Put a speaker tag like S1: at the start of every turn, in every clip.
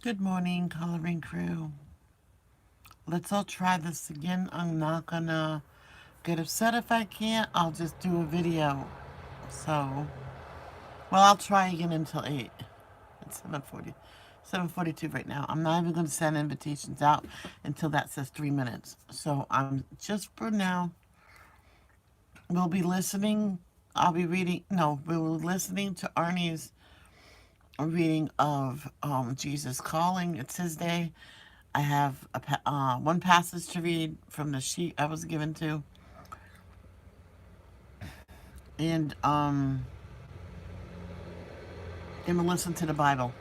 S1: Good morning, coloring crew. Let's all try this again. I'm not gonna get upset if I can't. I'll just do a video. So, well, I'll try again until 8. It's 7:40. 7:42 right now. I'm not even going to send invitations out until that says 3 minutes. So, I'm just for now, we'll be listening. I'll be reading, no, we'll be listening to Arnie's reading of Jesus Calling. It's his day. I have one passage to read from the sheet I was given to, and then we'll listen to the Bible.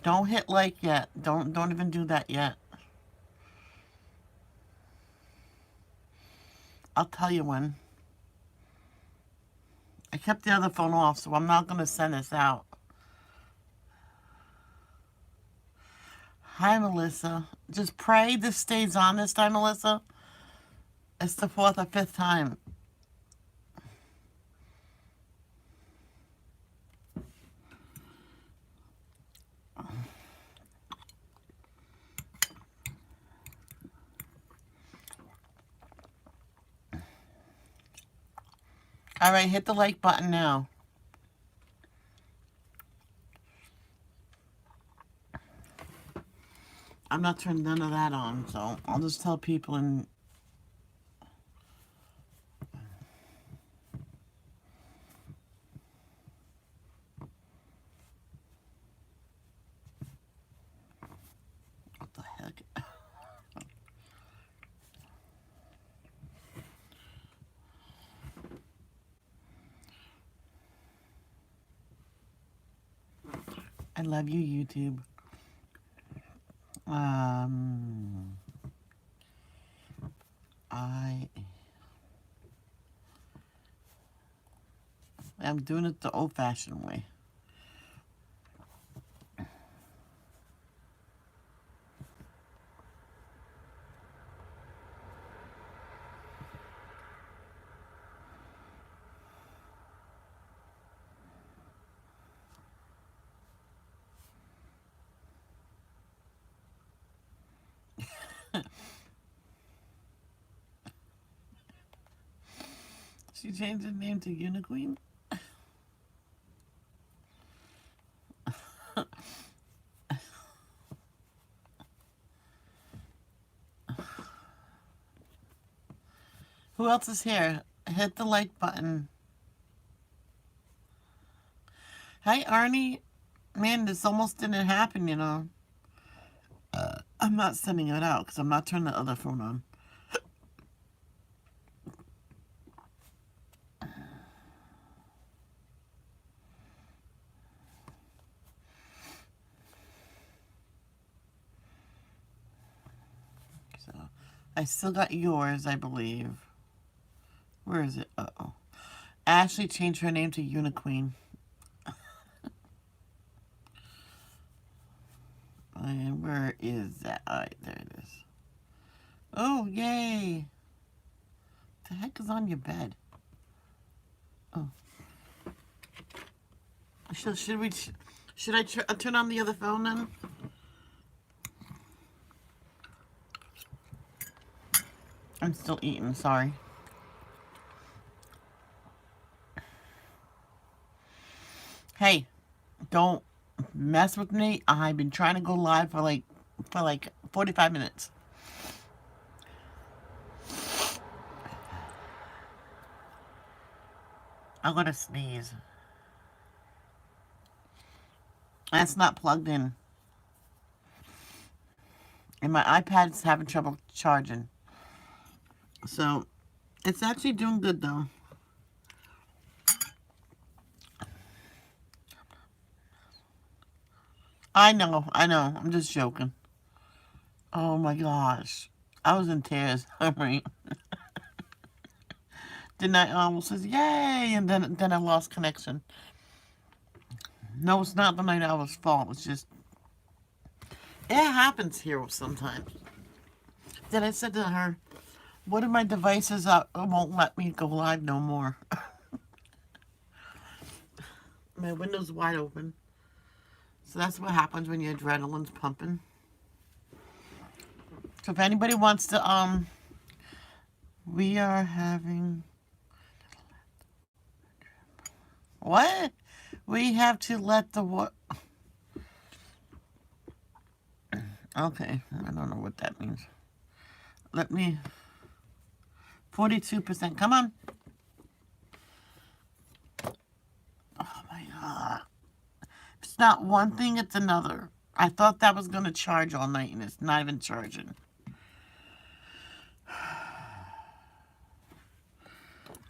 S1: Don't hit like yet. Don't even do that yet. I'll tell you when. I kept the other phone off, so I'm not gonna send this out. Hi, Melissa. Just pray this stays on this time, Melissa. It's the fourth or fifth time. All right, hit the like button now. I'm not turning none of that on, so I'll just tell people and what the heck. I love you, YouTube. Um, I am doing it the old-fashioned way. She changed her name to Uniqueen. Who else is here? Hit the like button. Hi, Arnie. Man, this almost didn't happen. I'm not sending it out because I'm not turning the other phone on. So, I still got yours, I believe. Where is it? Uh-oh. Ashley changed her name to Uniqueen. And where is that? All right, there it is. Oh, yay. The heck is on your bed? Oh. Should I turn on the other phone then? I'm still eating, sorry. Hey, don't mess with me. I've been trying to go live for like 45 minutes. I'm gonna sneeze. That's not plugged in. And my iPad's having trouble charging. So, it's actually doing good though. I know. I'm just joking. Oh my gosh. I was in tears. I'm right. Then I almost says, yay! And then I lost connection. No, it's not the night owl's fault. It's just, it happens here sometimes. Then I said to her, one of my devices won't let me go live no more. My window's wide open. So that's what happens when your adrenaline's pumping. So if anybody wants to, we are having, what? We have to let the what? Okay, I don't know what that means. Let me, 42%, come on. Oh my God. It's not one thing, it's another. I thought that was going to charge all night and it's not even charging.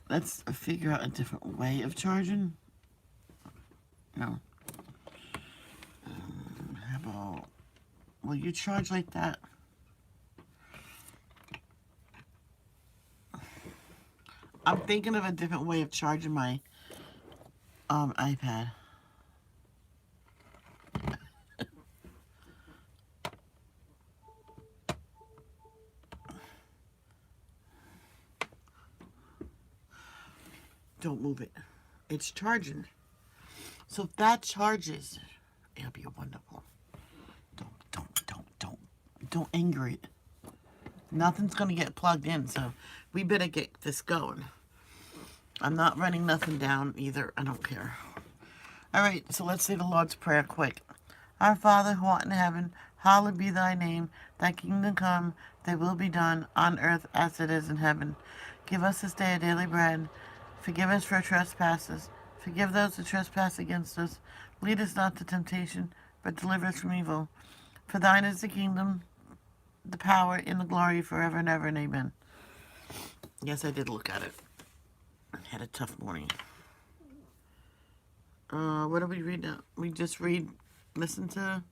S1: Let's figure out a different way of charging. No. How about, will you charge like that? I'm thinking of a different way of charging my iPad. Don't move it. It's charging. So if that charges, it'll be wonderful. Don't anger it. Nothing's gonna get plugged in, so we better get this going. I'm not running nothing down either. I don't care. All right, so let's say the Lord's Prayer quick. Our Father who art in heaven, hallowed be thy name. Thy kingdom come, thy will be done on earth as it is in heaven. Give us this day our daily bread. Forgive us for our trespasses. Forgive those who trespass against us. Lead us not to temptation, but deliver us from evil. For thine is the kingdom, the power, and the glory forever and ever, and amen. Yes, I did look at it. I had a tough morning. What do we read now? We just listen to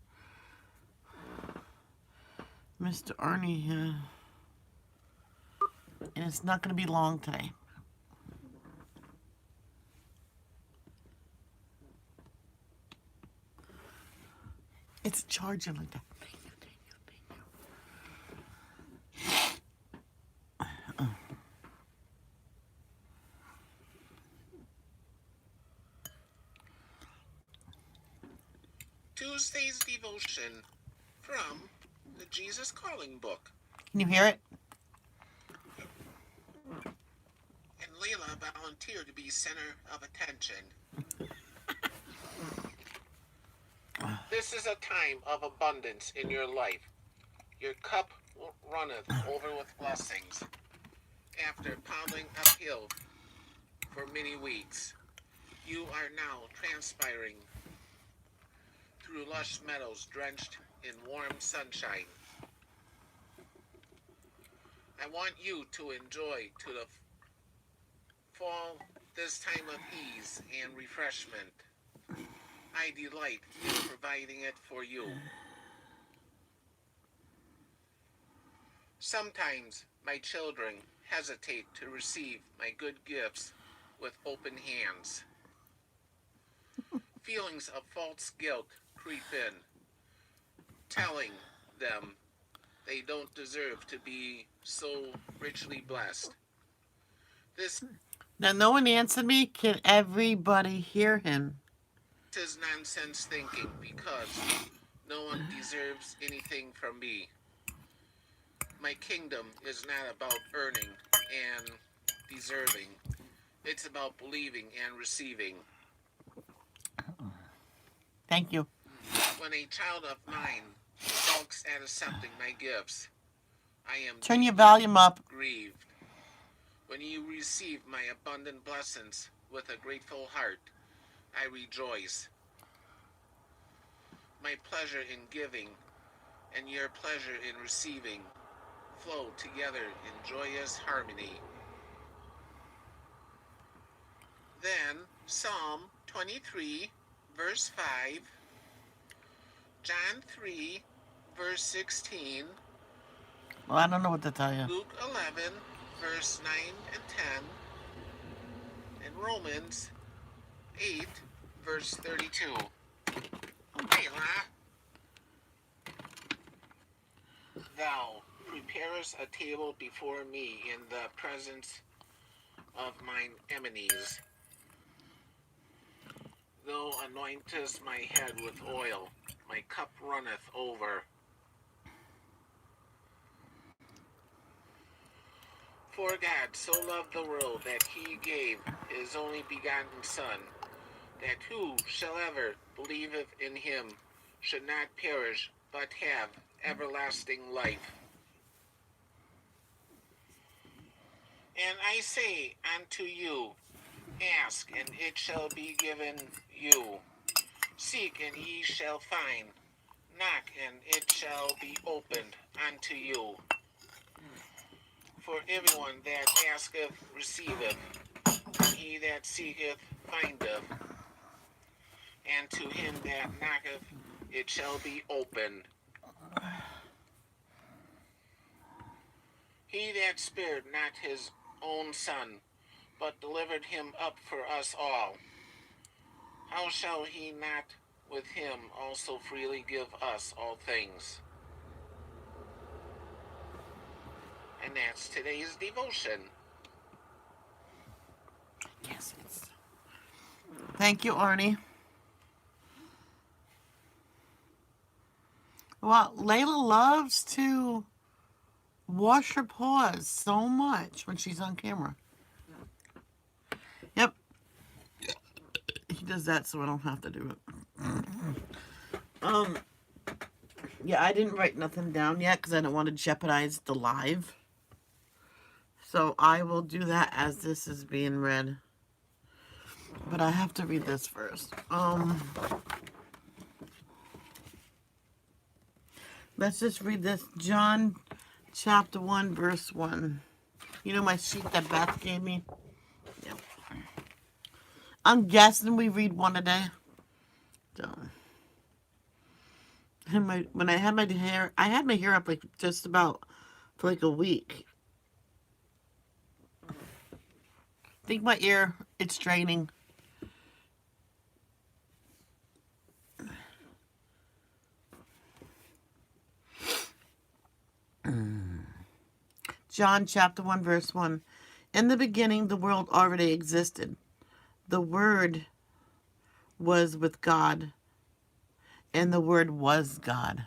S1: Mr. Arnie here. And it's not going to be long today. It's charging like that.
S2: Tuesday's devotion from the Jesus Calling book.
S1: Can you hear it?
S2: And Layla volunteered to be center of attention. This is a time of abundance in your life. Your cup runneth over with blessings. After pounding uphill for many weeks, you are now transpiring through lush meadows drenched in warm sunshine. I want you to enjoy to the fall this time of ease and refreshment. I delight in providing it for you. Sometimes my children hesitate to receive my good gifts with open hands. Feelings of false guilt creep in, telling them they don't deserve to be so richly blessed. This
S1: Now, no one answered me. Can everybody hear him?
S2: is nonsense thinking because no one deserves anything from me. My kingdom is not about earning and deserving. It's about believing and receiving.
S1: Thank you.
S2: When a child of mine balks at accepting my gifts, I am
S1: Turn your
S2: deeply
S1: volume up.
S2: grieved. When you receive my abundant blessings with a grateful heart, I rejoice. My pleasure in giving and your pleasure in receiving flow together in joyous harmony. Then Psalm 23, verse 5, John 3, verse 16,
S1: Well, I don't know what to tell you.
S2: Luke 11, verse 9 and 10, and Romans 8, verse 32. Layla, thou preparest a table before me in the presence of mine enemies. Thou anointest my head with oil, my cup runneth over. For God so loved the world that he gave his only begotten Son, that whosoever believeth in him should not perish, but have everlasting life. And I say unto you, ask, and it shall be given you. Seek, and ye shall find. Knock, and it shall be opened unto you. For everyone that asketh receiveth, and he that seeketh findeth, and to him that knocketh it shall be opened. He that spared not his own Son, but delivered him up for us all, how shall he not with him also freely give us all things? And that's today's devotion.
S1: Yes, it's. Thank you, Arnie. Well, Layla loves to wash her paws so much when she's on camera. Yep. He does that so I don't have to do it. Yeah, I didn't write nothing down yet because I don't want to jeopardize the live. So I will do that as this is being read. But I have to read this first. Let's just read this. John chapter 1, verse 1. You know my sheet that Beth gave me? Yep. I'm guessing we read one a day. So. And when I had my hair up like just about for like a week. I think my ear, it's draining. John chapter 1, verse 1. In the beginning, the world already existed. The Word was with God, and the Word was God.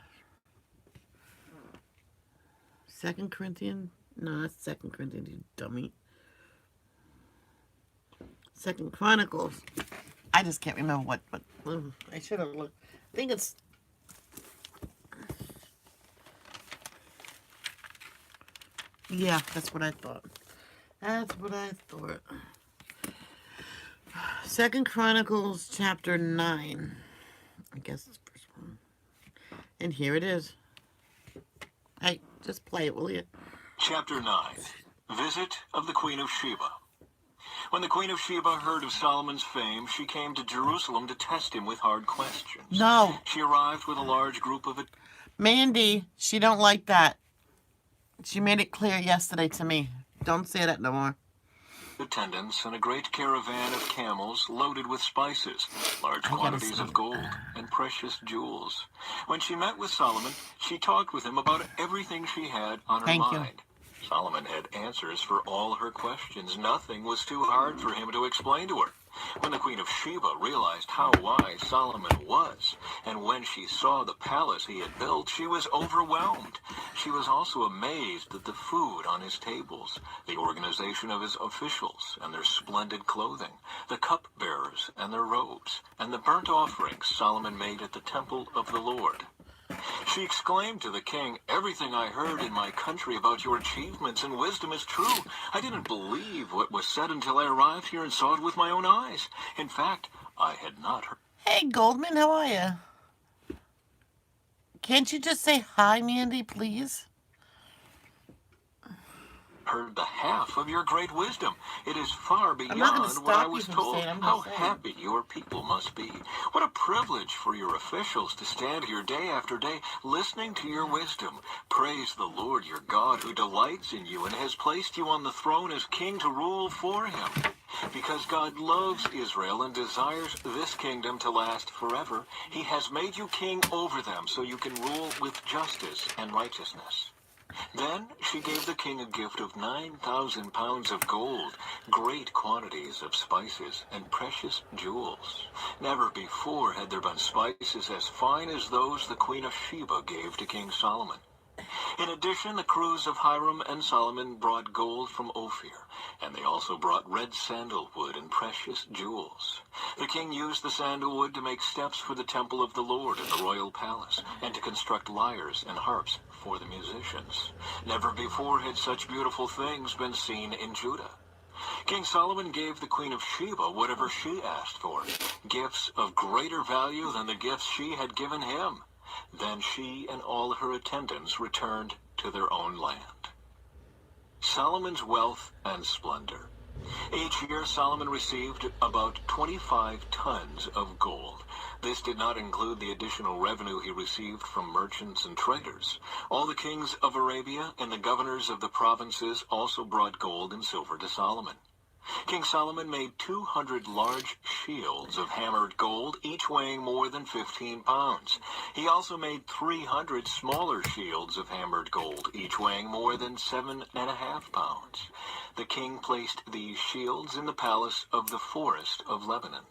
S1: 2 Corinthians? No, that's 2 Corinthians, you dummy. 2 Chronicles. I just can't remember what I should have looked. I think it's... Yeah, that's what I thought. That's what I thought. 2 Chronicles chapter 9. I guess it's the first one. And here it is. Hey, just play it, will you?
S3: Chapter 9. Visit of the Queen of Sheba. When the Queen of Sheba heard of Solomon's fame, she came to Jerusalem to test him with hard questions.
S1: No.
S3: She arrived with a large group of...
S1: Mandy, she don't like that. She made it clear yesterday to me. Don't say that no more.
S3: attendants and a great caravan of camels loaded with spices, large quantities of gold, and precious jewels. When she met with Solomon, she talked with him about everything she had on her mind. Solomon had answers for all her questions. Nothing was too hard for him to explain to her. When the Queen of Sheba realized how wise Solomon was, and when she saw the palace he had built, she was overwhelmed. She was also amazed at the food on his tables, the organization of his officials and their splendid clothing, the cupbearers and their robes, and the burnt offerings Solomon made at the temple of the Lord. She exclaimed to the king, "Everything I heard in my country about your achievements and wisdom is true. I didn't believe what was said until I arrived here and saw it with my own eyes. In fact, I had not heard."
S1: Hey, Goldman, how are you? Can't you just say hi, Mandy, please?
S3: Heard the half of your great wisdom. It is far beyond what I was told. How happy your people must be. What a privilege for your officials to stand here day after day listening to your wisdom. Praise the Lord your God, who delights in you and has placed you on the throne as king to rule for him. Because God loves Israel and desires this kingdom to last forever, he has made you king over them so you can rule with justice and righteousness. Then she gave the king a gift of 9,000 pounds of gold, great quantities of spices, and precious jewels. Never before had there been spices as fine as those the Queen of Sheba gave to King Solomon. In addition, the crews of Hiram and Solomon brought gold from Ophir, and they also brought red sandalwood and precious jewels. The king used the sandalwood to make steps for the temple of the Lord in the royal palace, and to construct lyres and harps for the musicians. Never before had such beautiful things been seen in Judah. King Solomon gave the Queen of Sheba whatever she asked for, gifts of greater value than the gifts she had given him. Then she and all her attendants returned to their own land. Solomon's wealth and splendor. Each year Solomon received about 25 tons of gold. This did not include the additional revenue he received from merchants and traders. All the kings of Arabia and the governors of the provinces also brought gold and silver to Solomon. King Solomon made 200 large shields of hammered gold, each weighing more than 15 pounds. He also made 300 smaller shields of hammered gold, each weighing more than 7.5 pounds. The king placed these shields in the palace of the Forest of Lebanon.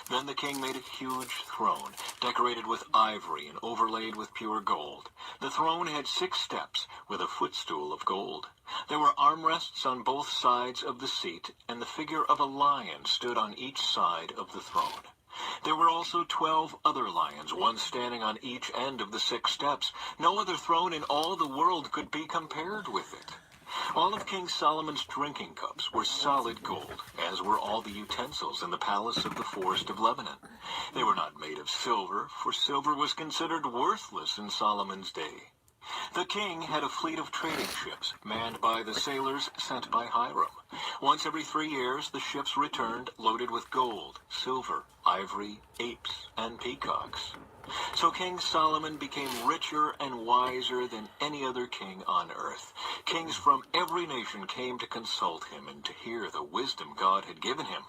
S3: Then the king made a huge throne, decorated with ivory and overlaid with pure gold. The throne had 6 steps, with a footstool of gold. There were armrests on both sides of the seat, and the figure of a lion stood on each side of the throne. There were also 12 other lions, one standing on each end of the 6 steps. No other throne in all the world could be compared with it. All of King Solomon's drinking cups were solid gold, as were all the utensils in the palace of the Forest of Lebanon. They were not made of silver, for silver was considered worthless in Solomon's day. The king had a fleet of trading ships, manned by the sailors sent by Hiram. Once every 3 years, the ships returned loaded with gold, silver, ivory, apes, and peacocks. So King Solomon became richer and wiser than any other king on earth. Kings from every nation came to consult him and to hear the wisdom God had given him.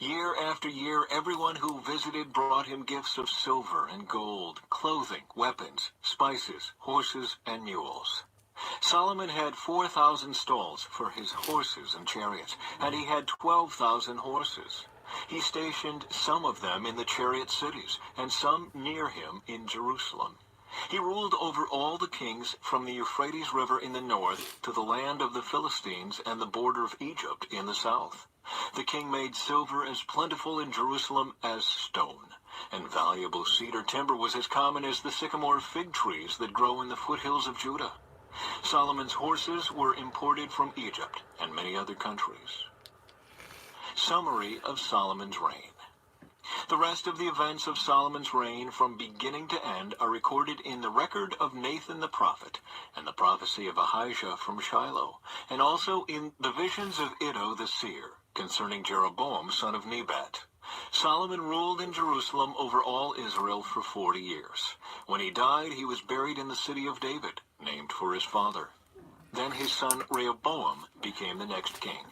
S3: Year after year, everyone who visited brought him gifts of silver and gold, clothing, weapons, spices, horses, and mules. Solomon had 4,000 stalls for his horses and chariots, and he had 12,000 horses. He stationed some of them in the chariot cities, and some near him in Jerusalem. He ruled over all the kings from the Euphrates River in the north to the land of the Philistines and the border of Egypt in the south. The king made silver as plentiful in Jerusalem as stone, and valuable cedar timber was as common as the sycamore fig trees that grow in the foothills of Judah. Solomon's horses were imported from Egypt and many other countries. Summary of Solomon's reign. The rest of the events of Solomon's reign from beginning to end are recorded in the record of Nathan the prophet and the prophecy of Ahijah from Shiloh, and also in the visions of Iddo the seer concerning Jeroboam son of Nebat. Solomon ruled in Jerusalem over all Israel for 40 years. When he died, he was buried in the city of David, named for his father. Then his son Rehoboam became the next king.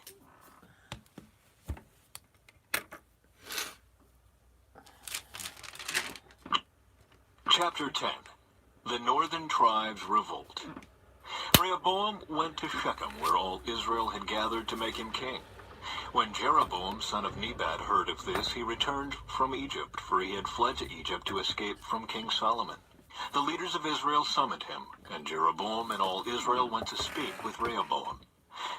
S3: Chapter 10. The Northern Tribes Revolt. Rehoboam went to Shechem, where all Israel had gathered to make him king. When Jeroboam, son of Nebat, heard of this, he returned from Egypt, for he had fled to Egypt to escape from King Solomon. The leaders of Israel summoned him, and Jeroboam and all Israel went to speak with Rehoboam.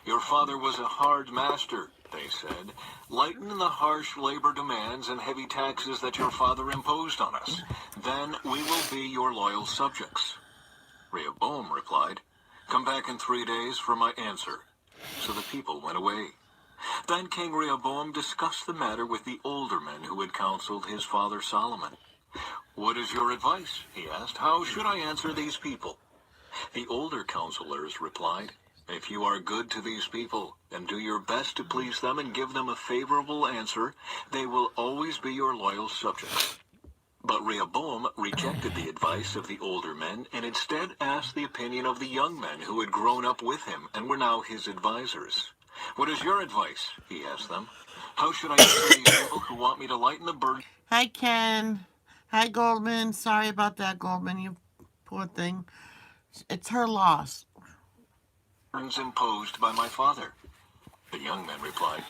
S3: "Your father was a hard master," they said. "Lighten the harsh labor demands and heavy taxes that your father imposed on us. Then we will be your loyal subjects." Rehoboam replied, "Come back in 3 days for my answer." So the people went away. Then King Rehoboam discussed the matter with the older men who had counseled his father Solomon. "What is your advice?" he asked. "How should I answer these people?" The older counselors replied, "If you are good to these people and do your best to please them and give them a favorable answer, they will always be your loyal subjects." But Rehoboam rejected the advice of the older men and instead asked the opinion of the young men who had grown up with him and were now his advisors. "What is your advice?" he asked them. "How should I answer these people who want me to lighten the burden?"
S1: Hi, Ken. Hi, Goldman. Sorry about that, Goldman. You poor thing. It's her loss.
S3: burdens imposed by my father. The young men replied,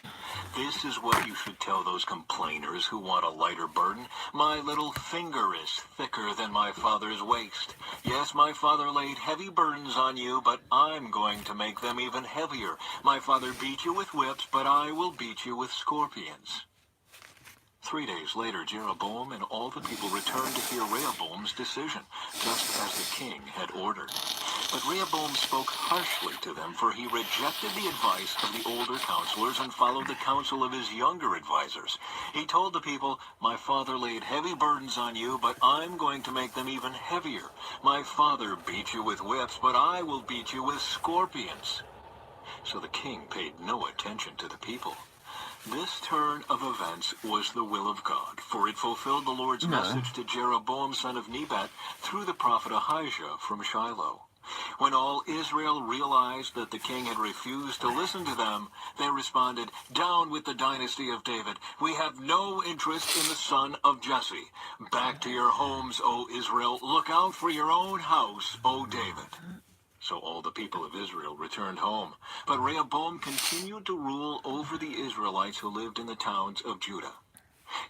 S3: "This is what you should tell those complainers who want a lighter burden. My little finger is thicker than my father's waist. Yes, my father laid heavy burdens on you, but I'm going to make them even heavier. My father beat you with whips, but I will beat you with scorpions." 3 days later, Jeroboam and all the people returned to hear Rehoboam's decision, just as the king had ordered. But Rehoboam spoke harshly to them, for he rejected the advice of the older counselors and followed the counsel of his younger advisers. He told the people, "My father laid heavy burdens on you, but I'm going to make them even heavier. My father beat you with whips, but I will beat you with scorpions." So the king paid no attention to the people. This turn of events was the will of God, for it fulfilled the Lord's message to Jeroboam son of Nebat through the prophet Ahijah from Shiloh. When all Israel realized that the king had refused to listen to them, they responded, "Down with the dynasty of David. We have no interest in the son of Jesse. Back to your homes, O Israel. Look out for your own house, O David." So all the people of Israel returned home. But Rehoboam continued to rule over the Israelites who lived in the towns of Judah.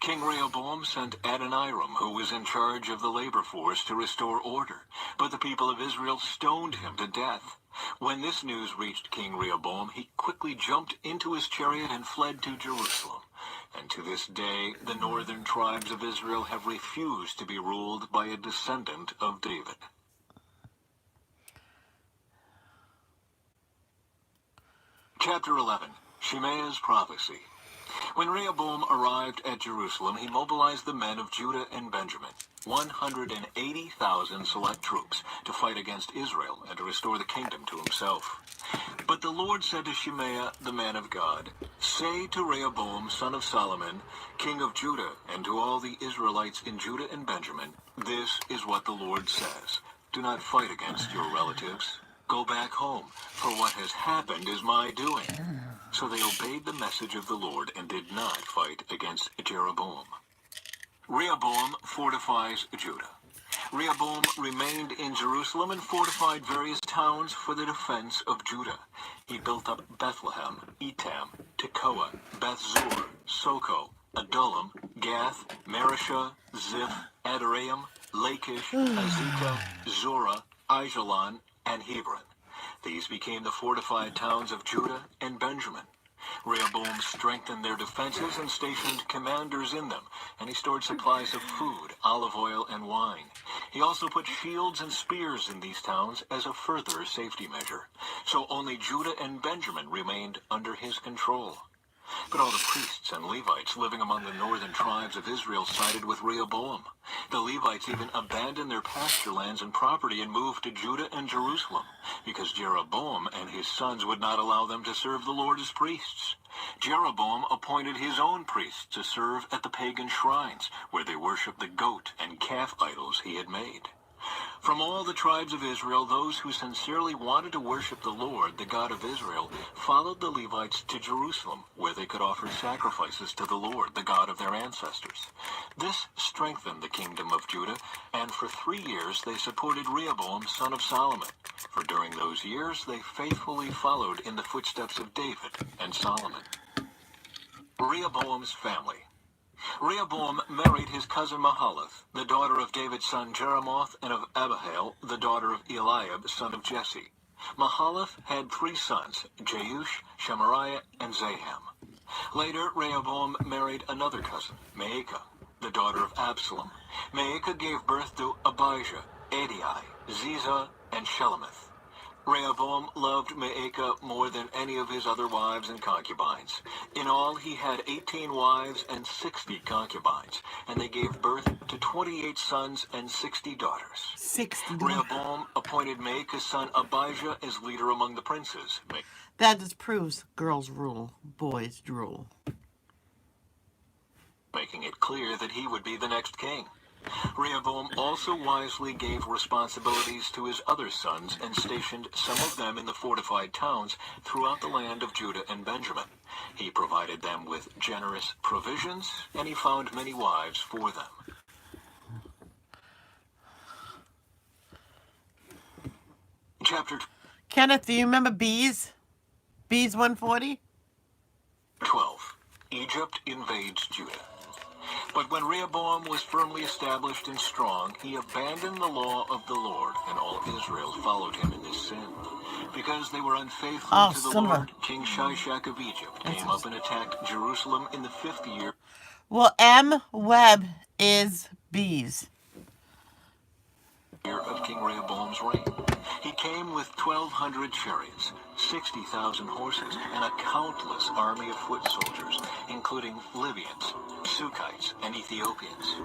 S3: King Rehoboam sent Adoniram, who was in charge of the labor force, to restore order. But the people of Israel stoned him to death. When this news reached King Rehoboam, he quickly jumped into his chariot and fled to Jerusalem. And to this day, the northern tribes of Israel have refused to be ruled by a descendant of David. Chapter 11. Shimei's Prophecy. When Rehoboam arrived at Jerusalem, he mobilized the men of Judah and Benjamin, 180,000 select troops, to fight against Israel and to restore the kingdom to himself. But the Lord said to Shimei, the man of God, "Say to Rehoboam, son of Solomon, king of Judah, and to all the Israelites in Judah and Benjamin, this is what the Lord says. Do not fight against your relatives. Go back home, for what has happened is my doing." So they obeyed the message of the Lord and did not fight against Jeroboam. Rehoboam fortifies Judah. Rehoboam remained in Jerusalem and fortified various towns for the defense of Judah. He built up Bethlehem, Etam, Tekoa, Bethzur, Soko, Adullam, Gath, Marishah, Ziph, Adoraim, Lachish, Azekah, Zorah, Aijalon, and Hebron. These became the fortified towns of Judah and Benjamin. Rehoboam strengthened their defenses and stationed commanders in them, and he stored supplies of food, olive oil, and wine. He also put shields and spears in these towns as a further safety measure. So only Judah and Benjamin remained under his control. But all the priests and Levites living among the northern tribes of Israel sided with Rehoboam. The Levites even abandoned their pasture lands and property and moved to Judah and Jerusalem, because Jeroboam and his sons would not allow them to serve the Lord as priests. Jeroboam appointed his own priests to serve at the pagan shrines, where they worshiped the goat and calf idols he had made. From all the tribes of Israel, those who sincerely wanted to worship the Lord, the God of Israel, followed the Levites to Jerusalem, where they could offer sacrifices to the Lord, the God of their ancestors. This strengthened the kingdom of Judah, and for 3 years they supported Rehoboam, son of Solomon. For during those years they faithfully followed in the footsteps of David and Solomon. Rehoboam's family. Rehoboam married his cousin Mahalath, the daughter of David's son Jeremoth, and of Abihail, the daughter of Eliab, son of Jesse. Mahalath had 3 sons, Jeush, Shemariah, and Zaham. Later, Rehoboam married another cousin, Maacah, the daughter of Absalom. Maacah gave birth to Abijah, Adai, Ziza, and Shelemith. Rehoboam loved Maacah more than any of his other wives and concubines. In all, he had 18 wives and 60 concubines, and they gave birth to 28 sons and 60 daughters.
S1: 60.
S3: Rehoboam appointed Maacah's son Abijah as leader among the princes.
S1: That just proves girls rule, boys drool.
S3: Making it clear that he would be the next king. Rehoboam also wisely gave responsibilities to his other sons and stationed some of them in the fortified towns throughout the land of Judah and Benjamin. He provided them with generous provisions, and he found many wives for them. Chapter
S1: Kenneth, do you remember Bees? Bees 140?
S3: 12. Egypt invades Judah. But when Rehoboam was firmly established and strong, he abandoned the law of the Lord, and all Israel followed him in this sin. Because they were unfaithful
S1: Oh,
S3: to the
S1: son of a...
S3: Lord, King Shishak of Egypt came up and attacked Jerusalem in the 5th year.
S1: Well, M. Webb is Bees.
S3: Of King Rehoboam's reign. He came with 1,200 chariots, 60,000 horses, and a countless army of foot soldiers, including Libyans, Sukkites, and Ethiopians.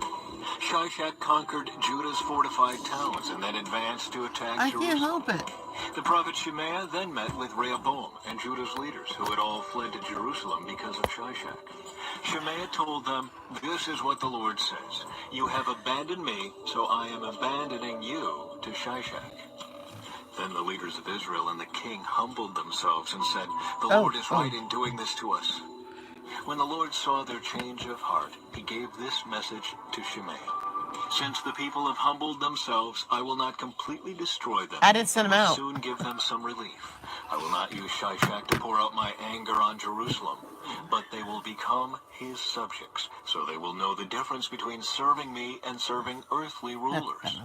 S3: Shishak conquered Judah's fortified towns and then advanced to attack
S1: I
S3: Jerusalem.
S1: can't help it.
S3: The prophet Shemaiah then met with Rehoboam and Judah's leaders, who had all fled to Jerusalem because of Shishak. Shemaiah told them, "This is what the Lord says. You have abandoned me, so I am abandoning you to Shishak." Then the leaders of Israel and the king humbled themselves and said, "The Lord is right in doing this to us." When the Lord saw their change of heart, he gave this message to Shemaiah. "Since the people have humbled themselves, I will not completely destroy them.
S1: I didn't send them
S3: I will
S1: out.
S3: soon give them some relief. I will not use Shishak to pour out my anger on Jerusalem, but they will become his subjects, so they will know the difference between serving me and serving earthly rulers."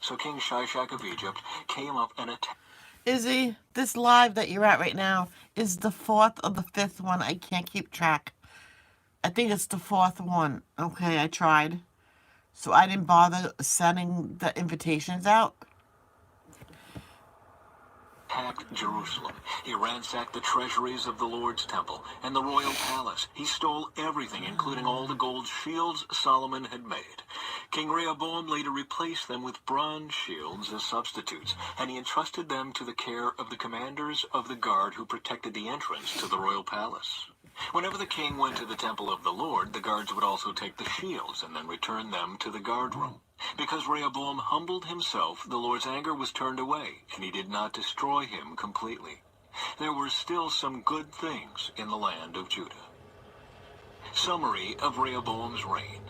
S3: So King Shishak of Egypt came up and attacked.
S1: Izzy, this live that you're at right now is the 4th or the 5th one. I can't keep track. I think it's the 4th one. Okay, I tried. So I didn't bother sending the invitations out.
S3: Attacked Jerusalem. He ransacked the treasuries of the Lord's temple and the royal palace. He stole everything, including all the gold shields Solomon had made. King Rehoboam later replaced them with bronze shields as substitutes, and he entrusted them to the care of the commanders of the guard who protected the entrance to the royal palace. Whenever the king went to the temple of the Lord, the guards would also take the shields and then return them to the guard room. Because Rehoboam humbled himself, the Lord's anger was turned away, and he did not destroy him completely. There were still some good things in the land of Judah. Summary of Rehoboam's reign.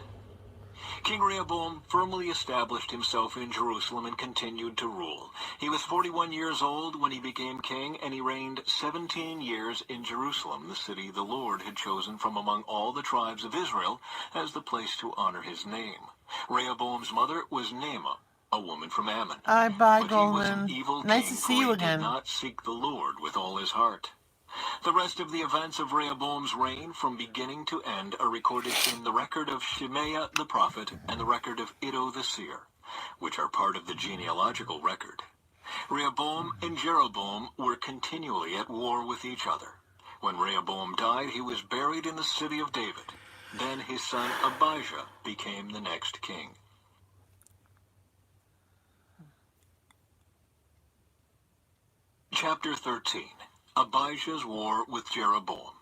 S3: King Rehoboam firmly established himself in Jerusalem and continued to rule. He was 41 years old when he became king, and he reigned 17 years in Jerusalem, the city the Lord had chosen from among all the tribes of Israel as the place to honor his name. Rehoboam's mother was Naamah, a woman from Ammon.
S1: Bye,
S3: But he was an
S1: Goldman.
S3: evil
S1: Nice
S3: king,
S1: to see
S3: for
S1: you
S3: he
S1: again.
S3: did not seek the Lord with all his heart. The rest of the events of Rehoboam's reign from beginning to end are recorded in the record of Shemaiah the prophet and the record of Iddo the seer, which are part of the genealogical record. Rehoboam and Jeroboam were continually at war with each other. When Rehoboam died, he was buried in the city of David. Then his son Abijah became the next king. Chapter 13. Abijah's War with Jeroboam.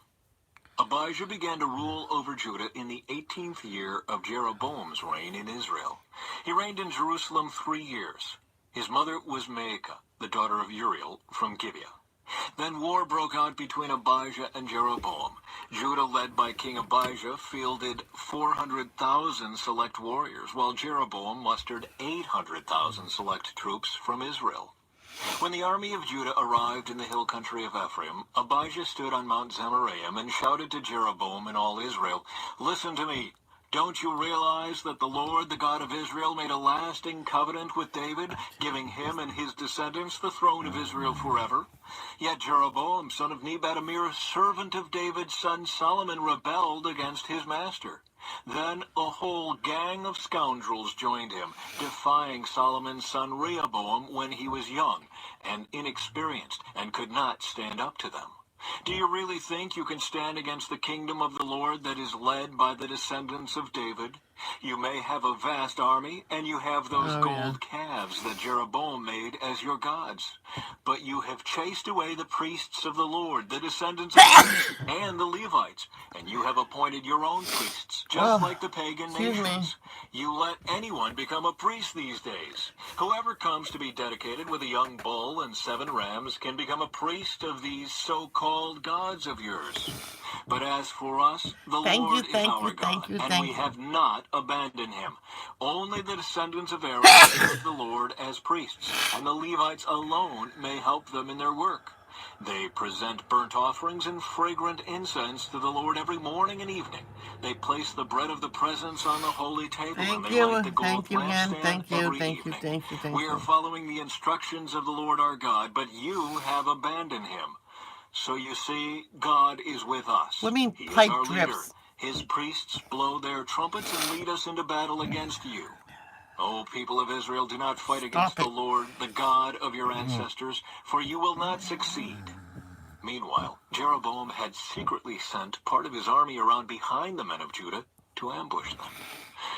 S3: Abijah began to rule over Judah in the 18th year of Jeroboam's reign in Israel. He reigned in Jerusalem 3 years. His mother was Maacah, the daughter of Uriel, from Gibeah. Then war broke out between Abijah and Jeroboam. Judah, led by King Abijah, fielded 400,000 select warriors, while Jeroboam mustered 800,000 select troops from Israel. When the army of Judah arrived in the hill country of Ephraim, Abijah stood on Mount Zemaraim and shouted to Jeroboam and all Israel, "Listen to me. Don't you realize that the Lord, the God of Israel, made a lasting covenant with David, giving him and his descendants the throne of Israel forever? Yet Jeroboam, son of Nebat, a mere servant of David's son Solomon, rebelled against his master. Then a whole gang of scoundrels joined him, defying Solomon's son Rehoboam when he was young and inexperienced and could not stand up to them. Do you really think you can stand against the kingdom of the Lord that is led by the descendants of David? You may have a vast army, and you have those gold calves that Jeroboam made as your gods. But you have chased away the priests of the Lord, the descendants of Aaron, and the Levites, and you have appointed your own priests, just like the pagan nations. You let anyone become a priest these days. Whoever comes to be dedicated with a young bull and 7 rams can become a priest of these so-called gods of yours. But as for us, the
S1: Thank you,
S3: Lord is
S1: thank
S3: our
S1: you, thank
S3: God,
S1: you,
S3: and
S1: thank
S3: we
S1: you.
S3: have not abandoned him. Only the descendants of Aaron serve the Lord as priests, and the Levites alone may help them in their work. They present burnt offerings and fragrant incense to the Lord every morning and evening. They place the bread of the presence on the holy table, and
S1: Thank
S3: they light
S1: you,
S3: the gold
S1: thank you again.
S3: lampstand
S1: Thank you,
S3: every
S1: thank you,
S3: evening.
S1: thank you,
S3: We
S1: thank
S3: are
S1: you.
S3: following the instructions of the Lord our God, but you have abandoned him. So you see, God is with us.
S1: What do you mean
S3: He is
S1: pipe
S3: our leader.
S1: drips?
S3: His priests blow their trumpets and lead us into battle against you. O people of Israel, do not fight against
S1: Stop
S3: the
S1: it.
S3: Lord, the God of your ancestors, for you will not succeed. Meanwhile, Jeroboam had secretly sent part of his army around behind the men of Judah to ambush them.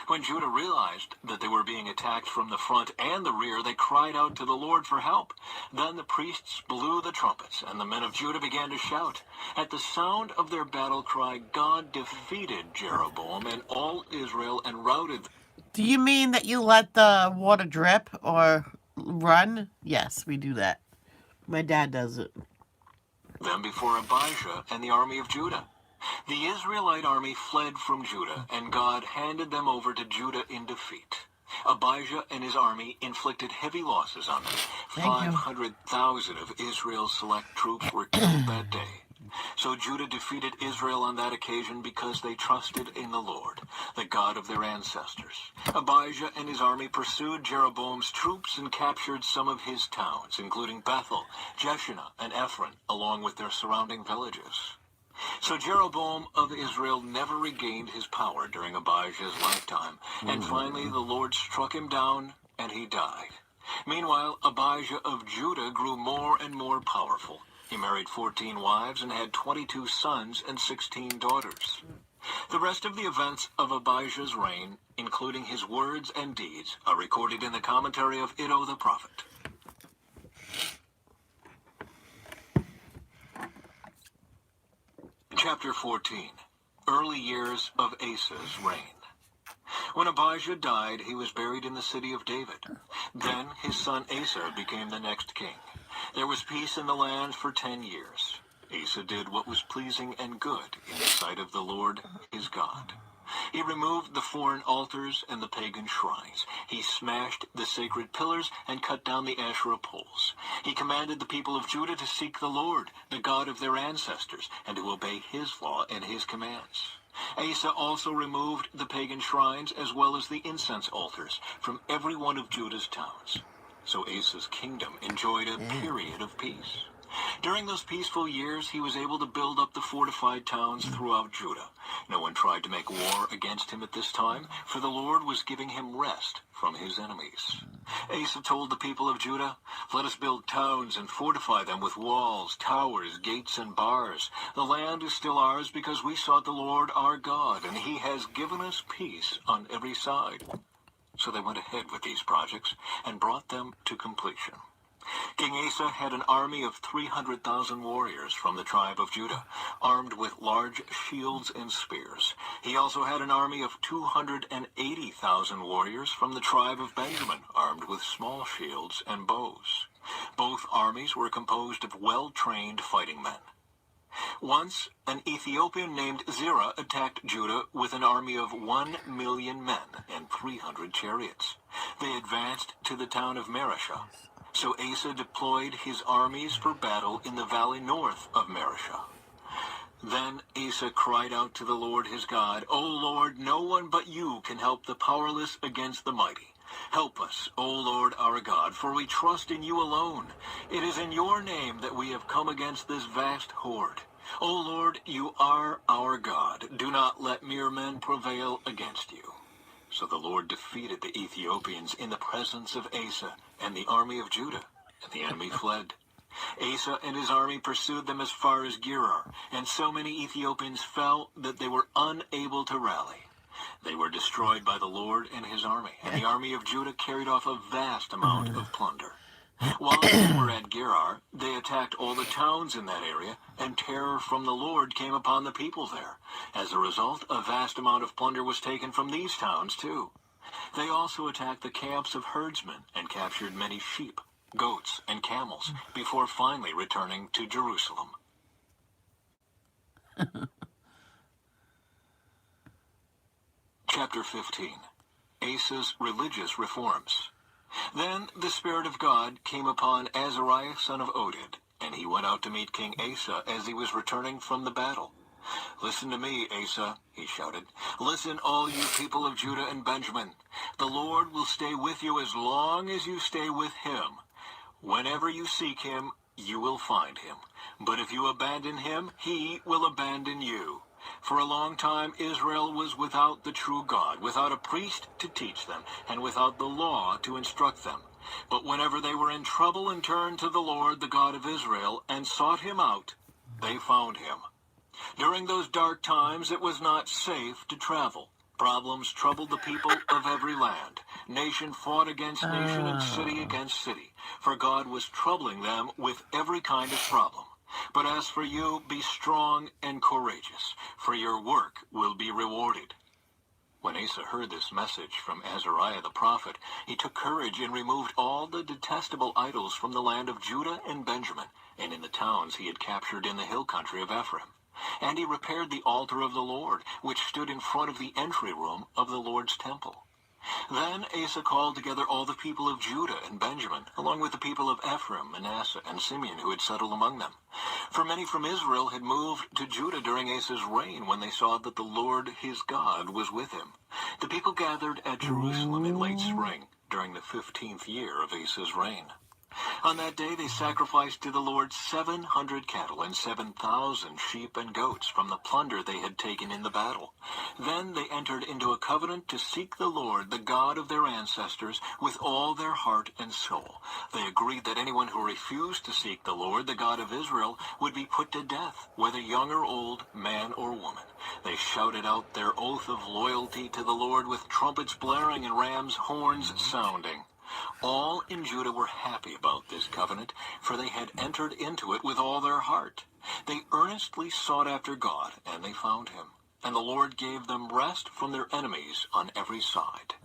S3: When Judah realized that they were being attacked from the front and the rear, they cried out to the Lord for help. Then the priests blew the trumpets, and the men of Judah began to shout. At the sound of their battle cry, God defeated Jeroboam and all Israel and routed them.
S1: Do you mean that you let the water drip or run? Yes, we do that. My dad does it.
S3: Them before Abijah and the army of Judah. The Israelite army fled from Judah, and God handed them over to Judah in defeat. Abijah and his army inflicted heavy losses on them.
S1: Thank you.
S3: 500,000 of Israel's select troops were killed that day. So Judah defeated Israel on that occasion because they trusted in the Lord, the God of their ancestors. Abijah and his army pursued Jeroboam's troops and captured some of his towns, including Bethel, Jeshanah, and Ephron, along with their surrounding villages. So Jeroboam of Israel never regained his power during Abijah's lifetime, and finally the Lord struck him down, and he died. Meanwhile, Abijah of Judah grew more and more powerful. He married 14 wives and had 22 sons and 16 daughters. The rest of the events of Abijah's reign, including his words and deeds, are recorded in the commentary of Iddo the prophet. Chapter 14. Early years of Asa's reign. When Abijah died, he was buried in the city of David. Then his son Asa became the next king. There was peace in the land for 10 years. Asa did what was pleasing and good in the sight of the Lord his God. He removed the foreign altars and the pagan shrines. He smashed the sacred pillars and cut down the Asherah poles. He commanded the people of Judah to seek the Lord, the God of their ancestors, and to obey his law and his commands. Asa also removed the pagan shrines as well as the incense altars from every one of Judah's towns. So Asa's kingdom enjoyed a period of peace. During those peaceful years, he was able to build up the fortified towns throughout Judah. No one tried to make war against him at this time, for the Lord was giving him rest from his enemies. Asa told the people of Judah, "Let us build towns and fortify them with walls, towers, gates, and bars. The land is still ours because we sought the Lord our God, and he has given us peace on every side." So they went ahead with these projects and brought them to completion. King Asa had an army of 300,000 warriors from the tribe of Judah, armed with large shields and spears. He also had an army of 280,000 warriors from the tribe of Benjamin, armed with small shields and bows. Both armies were composed of well-trained fighting men. Once, an Ethiopian named Zerah attacked Judah with an army of 1,000,000 men and 300 chariots. They advanced to the town of Mareshah. So Asa deployed his armies for battle in the valley north of Mareshah. Then Asa cried out to the Lord his God, "O Lord, no one but you can help the powerless against the mighty. Help us, O Lord our God, for we trust in you alone. It is in your name that we have come against this vast horde. O Lord, you are our God. Do not let mere men prevail against you." So the Lord defeated the Ethiopians in the presence of Asa and the army of Judah, and the enemy fled. Asa and his army pursued them as far as Gerar, and so many Ethiopians fell that they were unable to rally. They were destroyed by the Lord and his army, and the army of Judah carried off a vast amount of plunder. While they were at Gerar, they attacked all the towns in that area, and terror from the Lord came upon the people there. As a result, a vast amount of plunder was taken from these towns, too. They also attacked the camps of herdsmen and captured many sheep, goats, and camels before finally returning to Jerusalem. Chapter 15. Asa's religious reforms. Then the Spirit of God came upon Azariah son of Oded, and he went out to meet King Asa as he was returning from the battle. "Listen to me, Asa," he shouted. "Listen, all you people of Judah and Benjamin. The Lord will stay with you as long as you stay with him. Whenever you seek him, you will find him. But if you abandon him, he will abandon you. For a long time Israel was without the true God, without a priest to teach them, and without the law to instruct them. But whenever they were in trouble and turned to the Lord, the God of Israel, and sought him out, they found him. During those dark times it was not safe to travel. Problems troubled the people of every land. Nation fought against nation and city against city, for God was troubling them with every kind of problem. But as for you, be strong and courageous, for your work will be rewarded." When Asa heard this message from Azariah the prophet, he took courage and removed all the detestable idols from the land of Judah and Benjamin, and in the towns he had captured in the hill country of Ephraim. And he repaired the altar of the Lord, which stood in front of the entry room of the Lord's temple. Then Asa called together all the people of Judah and Benjamin, along with the people of Ephraim, Manasseh, and Simeon who had settled among them. For many from Israel had moved to Judah during Asa's reign when they saw that the Lord his God was with him. The people gathered at Jerusalem in late spring, during the 15th year of Asa's reign. On that day they sacrificed to the Lord 700 cattle and 7,000 sheep and goats from the plunder they had taken in the battle. Then they entered into a covenant to seek the Lord, the God of their ancestors, with all their heart and soul. They agreed that anyone who refused to seek the Lord, the God of Israel, would be put to death, whether young or old, man or woman. They shouted out their oath of loyalty to the Lord with trumpets blaring and rams' horns sounding. All in Judah were happy about this covenant, for they had entered into it with all their heart. They earnestly sought after God, and they found him. And the Lord gave them rest from their enemies on every side.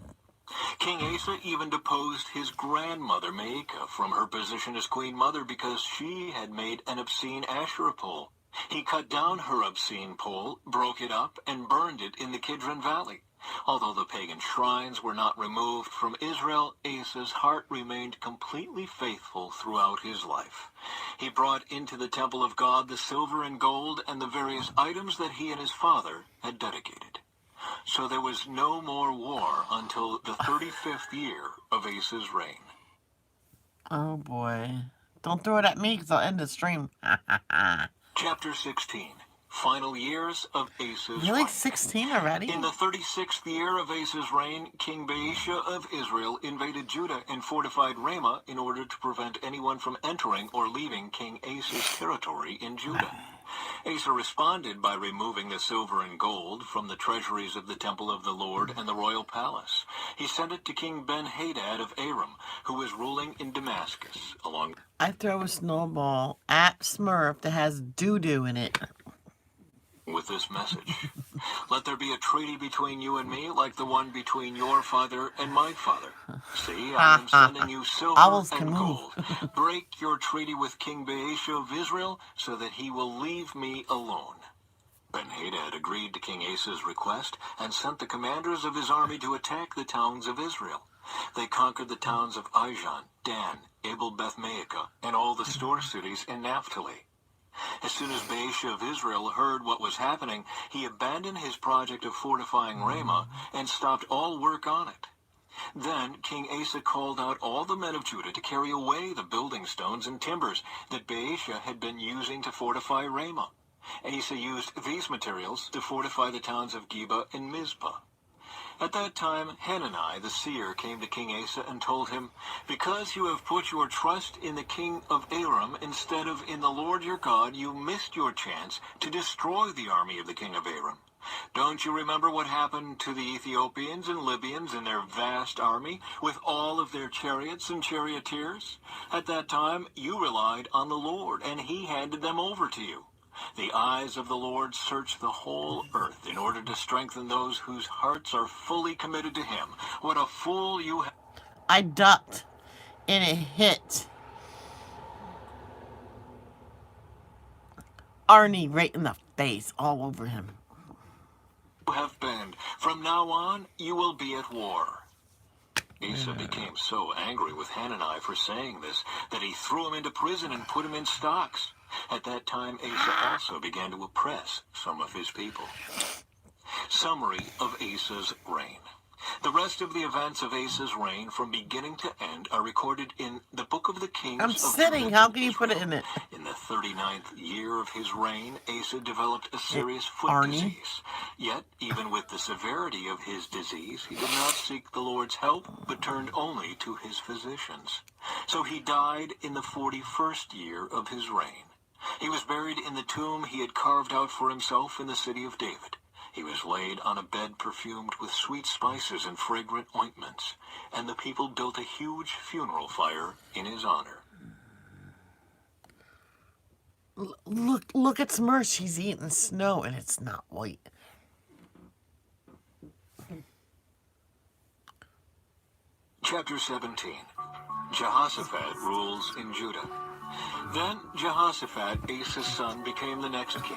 S3: King Asa even deposed his grandmother Maacah from her position as queen mother because she had made an obscene Asherah pole. He cut down her obscene pole, broke it up, and burned it in the Kidron Valley. Although the pagan shrines were not removed from Israel, Asa's heart remained completely faithful throughout his life. He brought into the temple of God the silver and gold and the various items that he and his father had dedicated. So there was no more war until the 35th year of Asa's reign.
S1: Oh boy. Don't throw it at me because I'll end the stream.
S3: Chapter 16. Final years of Asa's
S1: You're
S3: reign.
S1: like 16 already?
S3: In the 36th year of Asa's reign, King Baasha of Israel invaded Judah and fortified Ramah in order to prevent anyone from entering or leaving King Asa's territory in Judah. Asa responded by removing the silver and gold from the treasuries of the temple of the Lord and the royal palace. He sent it to King Ben-Hadad of Aram, who was ruling in Damascus, along
S1: I throw a snowball at Smurf that has doo-doo in it.
S3: with this message. "Let there be a treaty between you and me like the one between your father and my father. See, I am sending you silver
S1: Owls can
S3: and
S1: move.
S3: gold. Break your treaty with King Baasha of Israel so that he will leave me alone." Ben-Hadad agreed to King Asa's request and sent the commanders of his army to attack the towns of Israel. They conquered the towns of Aijan, Dan, Abel-Beth-Maacah, and all the store cities in Naphtali. As soon as Baasha of Israel heard what was happening, he abandoned his project of fortifying Ramah and stopped all work on it. Then King Asa called out all the men of Judah to carry away the building stones and timbers that Baasha had been using to fortify Ramah. Asa used these materials to fortify the towns of Geba and Mizpah. At that time, Hanani the seer came to King Asa and told him, "Because you have put your trust in the king of Aram instead of in the Lord your God, you missed your chance to destroy the army of the king of Aram. Don't you remember what happened to the Ethiopians and Libyans and their vast army, with all of their chariots and charioteers? At that time, you relied on the Lord, and he handed them over to you. The eyes of the Lord search the whole earth in order to strengthen those whose hearts are fully committed to him. What a fool you have."
S1: I ducked, and it hit Arnie right in the face, all over him.
S3: have been. From now on, you will be at war. Asa became so angry with Hanani for saying this that he threw him into prison and put him in stocks. At that time, Asa also began to oppress some of his people. Summary of Asa's reign. The rest of the events of Asa's reign from beginning to end are recorded in the Book of the Kings
S1: I'm
S3: of
S1: sitting.
S3: Judah
S1: How
S3: and
S1: can you put it
S3: Israel.
S1: in it?
S3: In the 39th year of his reign, Asa developed a serious foot
S1: Arnie?
S3: disease. Yet, even with the severity of his disease, he did not seek the Lord's help, but turned only to his physicians. So he died in the 41st year of his reign. He was buried in the tomb he had carved out for himself in the city of David. He was laid on a bed perfumed with sweet spices and fragrant ointments, and the people built a huge funeral fire in his honor.
S1: Look at Smurf. She's eating snow, and it's not white.
S3: Chapter 17. Jehoshaphat rules in Judah. Then Jehoshaphat, Asa's son, became the next king.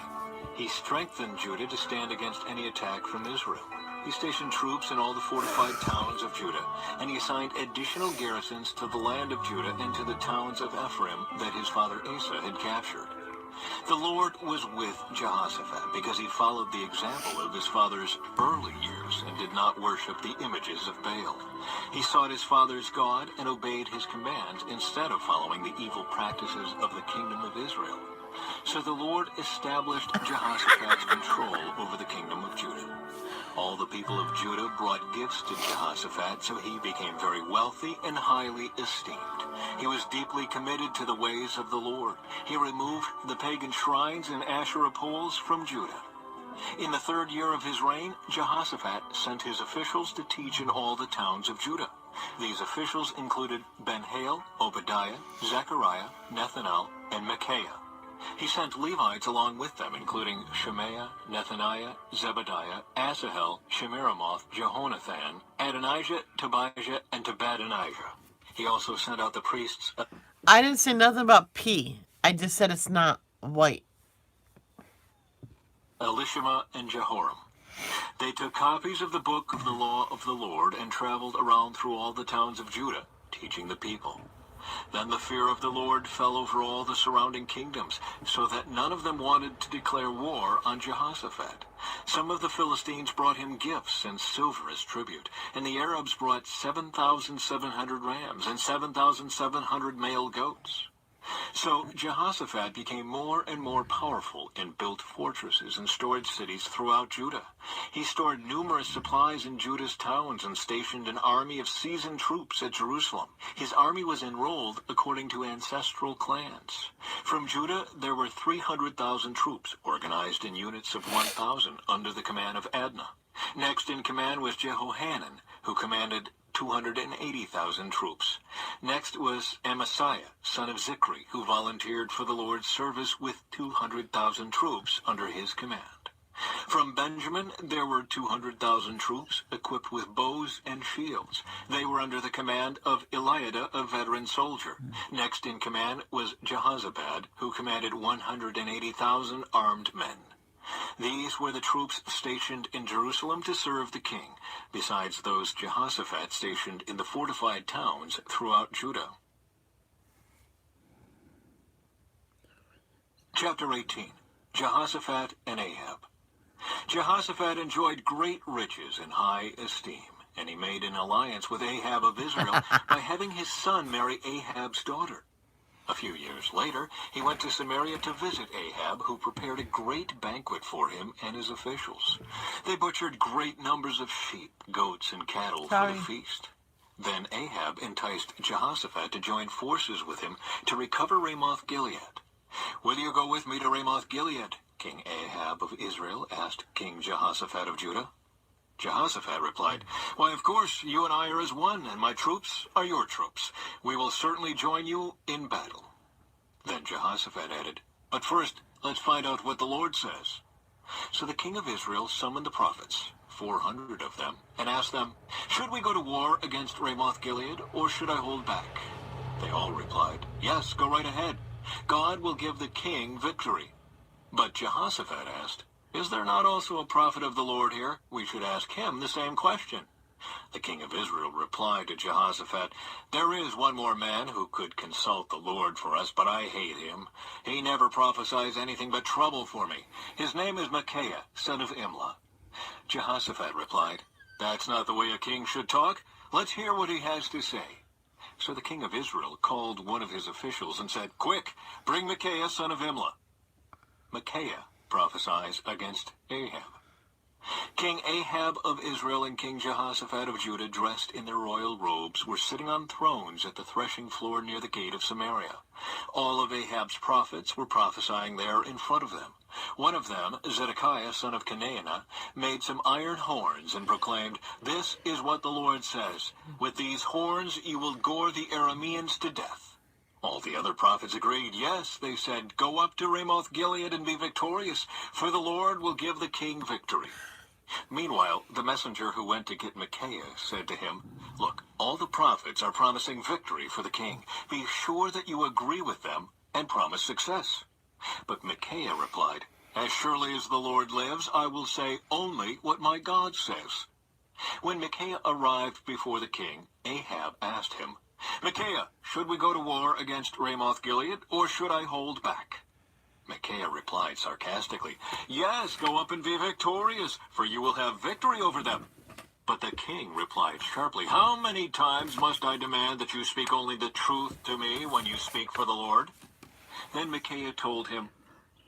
S3: He strengthened Judah to stand against any attack from Israel. He stationed troops in all the fortified towns of Judah, and he assigned additional garrisons to the land of Judah and to the towns of Ephraim that his father Asa had captured. The Lord was with Jehoshaphat because he followed the example of his father's early years and did not worship the images of Baal. He sought his father's God and obeyed his commands instead of following the evil practices of the kingdom of Israel. So the Lord established Jehoshaphat's control over the kingdom of Judah. All the people of Judah brought gifts to Jehoshaphat, so he became very wealthy and highly esteemed. He was deeply committed to the ways of the Lord. He removed the pagan shrines and Asherah poles from Judah. In the 3rd year of his reign, Jehoshaphat sent his officials to teach in all the towns of Judah. These officials included Ben-Hail, Obadiah, Zechariah, Nethanel, and Micaiah. He sent Levites along with them, including Shemaiah, Nethaniah, Zebediah, Asahel, Shemiramoth, Jehonathan, Adonijah, Tobijah, and Tobadonijah. He also sent out the priests.
S1: I didn't say nothing about P. I just said it's not white.
S3: Elishama and Jehoram. They took copies of the book of the law of the Lord and traveled around through all the towns of Judah, teaching the people. Then the fear of the Lord fell over all the surrounding kingdoms, so that none of them wanted to declare war on Jehoshaphat. Some of the Philistines brought him gifts and silver as tribute, and the Arabs brought 7,700 rams and 7,700 male goats. So Jehoshaphat became more and more powerful and built fortresses and stored cities throughout Judah. He stored numerous supplies in Judah's towns and stationed an army of seasoned troops at Jerusalem. His army was enrolled according to ancestral clans. From Judah, there were 300,000 troops organized in units of 1,000 under the command of Adnah. Next in command was Jehohanan, who commanded 280,000 troops. Next was Amasiah, son of Zikri, who volunteered for the Lord's service with 200,000 troops under his command. From Benjamin, there were 200,000 troops equipped with bows and shields. They were under the command of Eliada, a veteran soldier. Next in command was Jehozabad, who commanded 180,000 armed men. These were the troops stationed in Jerusalem to serve the king, besides those Jehoshaphat stationed in the fortified towns throughout Judah. Chapter 18. Jehoshaphat and Ahab. Jehoshaphat enjoyed great riches and high esteem, and he made an alliance with Ahab of Israel by having his son marry Ahab's daughter. A few years later, he went to Samaria to visit Ahab, who prepared a great banquet for him and his officials. They butchered great numbers of sheep, goats, and cattle for the feast. Then Ahab enticed Jehoshaphat to join forces with him to recover Ramoth-Gilead. "Will you go with me to Ramoth-Gilead?" King Ahab of Israel asked King Jehoshaphat of Judah. Jehoshaphat replied, "Why, of course, you and I are as one, and my troops are your troops. We will certainly join you in battle." Then Jehoshaphat added, "But first, let's find out what the Lord says." So the king of Israel summoned the prophets, 400 of them, and asked them, "Should we go to war against Ramoth-Gilead, or should I hold back?" They all replied, "Yes, go right ahead. God will give the king victory." But Jehoshaphat asked, Is there not also a prophet of the Lord here? We should ask him the same question. The king of Israel replied to Jehoshaphat, There is one more man who could consult the Lord for us, but I hate him. He never prophesies anything but trouble for me. His name is Micaiah, son of Imlah. Jehoshaphat replied, That's not the way a king should talk. Let's hear what he has to say. So the king of Israel called one of his officials and said, Quick, bring Micaiah, son of Imlah. Micaiah prophesies against Ahab. King Ahab of Israel and King Jehoshaphat of Judah, dressed in their royal robes, were sitting on thrones at the threshing floor near the gate of Samaria. All of Ahab's prophets were prophesying there in front of them. One of them, Zedekiah, son of Kenaanah, made some iron horns and proclaimed, This is what the Lord says, With these horns you will gore the Arameans to death. All the other prophets agreed. Yes, they said, Go up to Ramoth Gilead and be victorious, for the Lord will give the king victory. Meanwhile, the messenger who went to get Micaiah said to him, Look, all the prophets are promising victory for the king. Be sure that you agree with them and promise success. But Micaiah replied, As surely as the Lord lives, I will say only what my God says. When Micaiah arrived before the king, Ahab asked him, Micaiah, should we go to war against Ramoth Gilead, or should I hold back? Micaiah replied sarcastically, Yes, go up and be victorious, for you will have victory over them. But the king replied sharply, How many times must I demand that you speak only the truth to me when you speak for the Lord? Then Micaiah told him,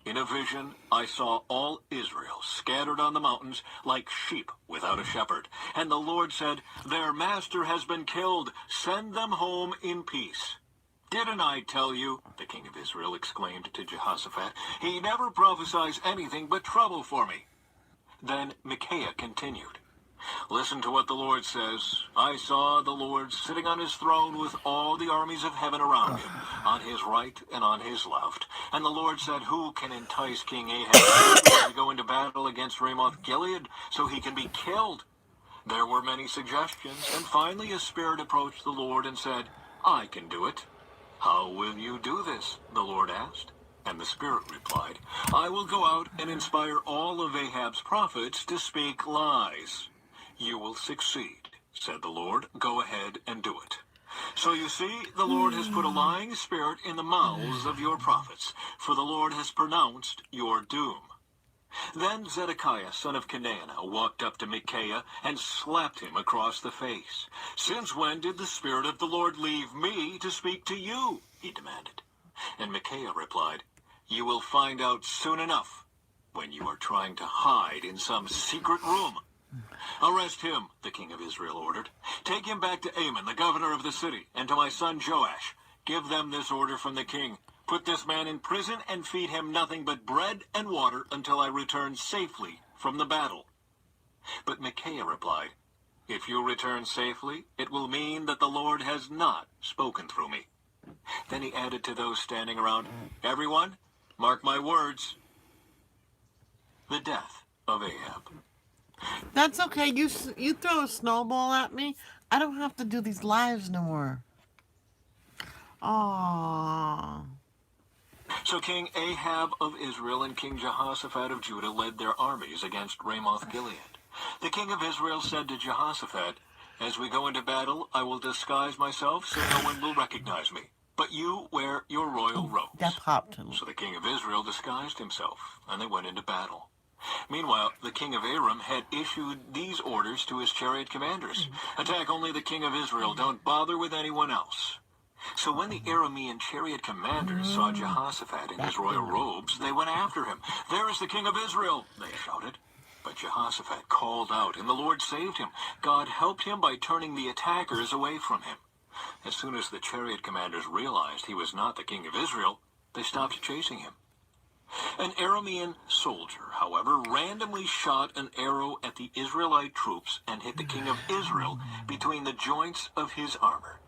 S3: In a vision I saw all Israel scattered on the mountains like sheep without a shepherd. And the Lord said, Their master has been killed. Send them home in peace. Didn't I tell you, the king of Israel exclaimed to Jehoshaphat, He never prophesies anything but trouble for me. Then Micaiah continued, Listen to what the Lord says. I saw the Lord sitting on his throne with all the armies of heaven around him, on his right and on his left. And the Lord said, Who can entice King Ahab to go into battle against Ramoth Gilead so he can be killed? There were many suggestions, and finally a spirit approached the Lord and said, I can do it. How will you do this? The Lord asked. And the Spirit replied, I will go out and inspire all of Ahab's prophets to speak lies. You will succeed, said the Lord. Go ahead and do it. So you see, the Lord has put a lying spirit in the mouths of your prophets, for the Lord has pronounced your doom. Then Zedekiah, son of Kenaanah, walked up to Micaiah and slapped him across the face. Since when did the Spirit of the Lord leave me to speak to you? He demanded. And Micaiah replied, You will find out soon enough when you are trying to hide in some secret room. Arrest him, the king of Israel ordered. Take him back to Amon, the governor of the city, and to my son Joash. Give them this order from the king. Put this man in prison and feed him nothing but bread and water until I return safely from the battle. But Micaiah replied, If you return safely, it will mean that the Lord has not spoken through me. Then he added to those standing around, Everyone, mark my words. The death of Ahab.
S1: That's okay. You throw a snowball at me. I don't have to do these lives no more. Aww.
S3: So King Ahab of Israel and King Jehoshaphat of Judah led their armies against Ramoth Gilead. The king of Israel said to Jehoshaphat, As we go into battle, I will disguise myself so no one will recognize me. But you wear your royal robes.
S1: That popped him.
S3: So the king of Israel disguised himself, and they went into battle. Meanwhile, the king of Aram had issued these orders to his chariot commanders. Attack only the king of Israel. Don't bother with anyone else. So when the Aramean chariot commanders saw Jehoshaphat in his royal robes, they went after him. There is the king of Israel, they shouted. But Jehoshaphat called out, and the Lord saved him. God helped him by turning the attackers away from him. As soon as the chariot commanders realized he was not the king of Israel, they stopped chasing him. An Aramean soldier, however, randomly shot an arrow at the Israelite troops and hit the king of Israel between the joints of his armor.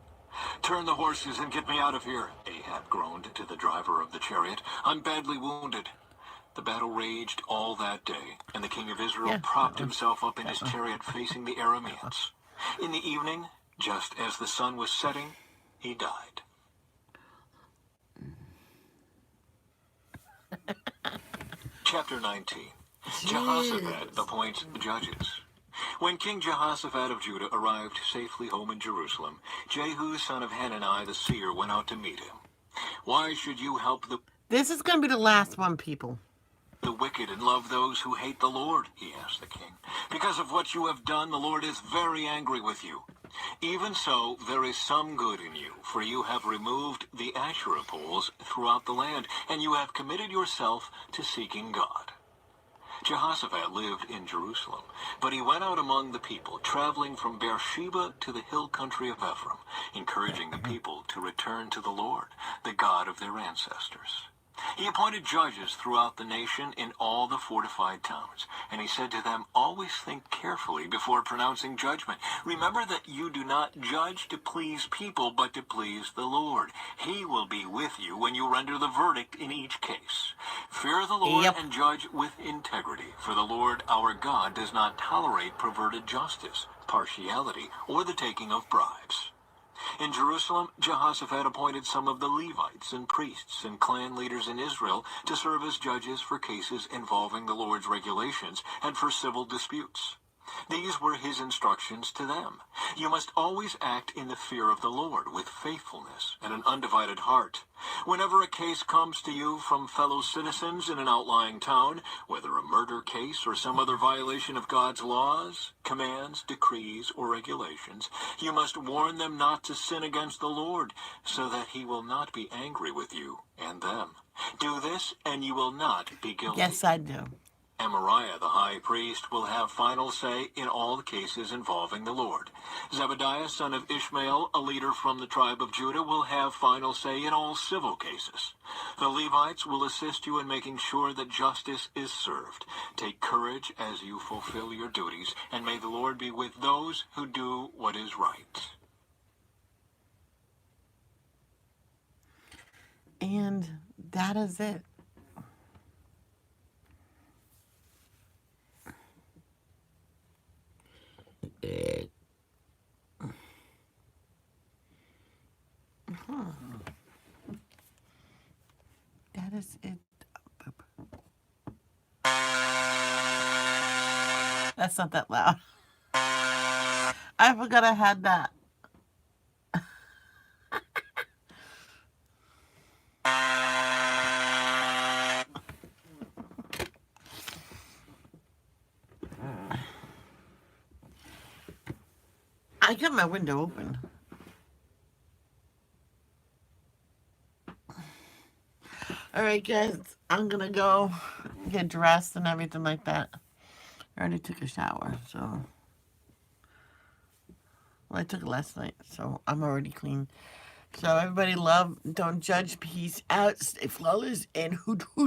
S3: Turn the horses and get me out of here, Ahab groaned to the driver of the chariot. I'm badly wounded. The battle raged all that day, and the king of Israel propped himself up in his chariot facing the Arameans. In the evening, just as the sun was setting, he died. Chapter 19. Jehoshaphat appoints judges. When King Jehoshaphat of Judah arrived safely home in Jerusalem, Jehu, son of Hanani the seer, went out to meet him. Why should you help
S1: This is going to be the last one, people.
S3: the wicked and love those who hate the Lord? He asked the king. Because of what you have done, the Lord is very angry with you. Even so, there is some good in you, for you have removed the Asherah poles throughout the land, and you have committed yourself to seeking God. Jehoshaphat lived in Jerusalem, but he went out among the people, traveling from Beersheba to the hill country of Ephraim, encouraging the people to return to the Lord, the God of their ancestors. He appointed judges throughout the nation in all the fortified towns, and he said to them, always think carefully before pronouncing judgment. Remember that you do not judge to please people, but to please the Lord. He will be with you when you render the verdict in each case. Fear the Lord
S1: Yep.
S3: and judge with integrity, for the Lord our God does not tolerate perverted justice, partiality, or the taking of bribes. In Jerusalem, Jehoshaphat appointed some of the Levites and priests and clan leaders in Israel to serve as judges for cases involving the Lord's regulations and for civil disputes. These were his instructions to them. You must always act in the fear of the Lord with faithfulness and an undivided heart. Whenever a case comes to you from fellow citizens in an outlying town, whether a murder case or some other violation of God's laws, commands, decrees, or regulations, you must warn them not to sin against the Lord, so that he will not be angry with you and them. Do this, and you will not be guilty.
S1: Yes, I do.
S3: Amariah, the high priest, will have final say in all the cases involving the Lord. Zebediah, son of Ishmael, a leader from the tribe of Judah, will have final say in all civil cases. The Levites will assist you in making sure that justice is served. Take courage as you fulfill your duties, and may the Lord be with those who do what is right.
S1: And that is it. That is it. That's not that loud. I forgot I had that. I got my window open. Alright guys, I'm gonna go get dressed and everything like that. I already took a shower, so. Well, I took it last night, so I'm already clean. So everybody love, don't judge, peace out, stay flawless, and hoot hoot.